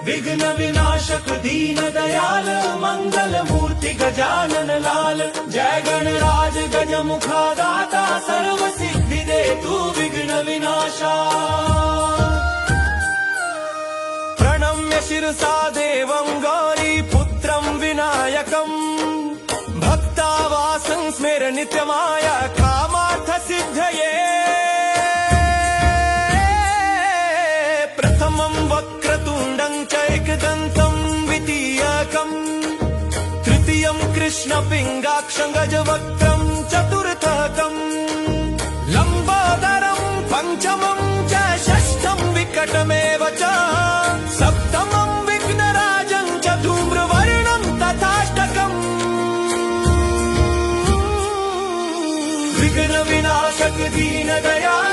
विघ्न विनाशक दीन दयाल मंगल मूर्ति गजानन लाल। जय गणराज गजमुखा दाता सर्व सिद्धि दे तू विघ्न विनाशा। प्रणम्य शिरसा देवं गौरी पुत्रं विनायकम् भक्तावासं स्मेर नित्यमाय कामार्थ सिद्धये। प्रथमं वक्रतुण्डं च एकदन्तं द्वितीयकं तृतीयं कृष्णपिङ्गाक्षं गजवक्त्रं चतुर्थकं लम्बोदरं पञ्चमं च षष्ठं विकटमेव च सप्तमं विघ्नराजं च धूम्रवर्णं तथाष्टकम्। विघ्न विनाशक दीन दयाल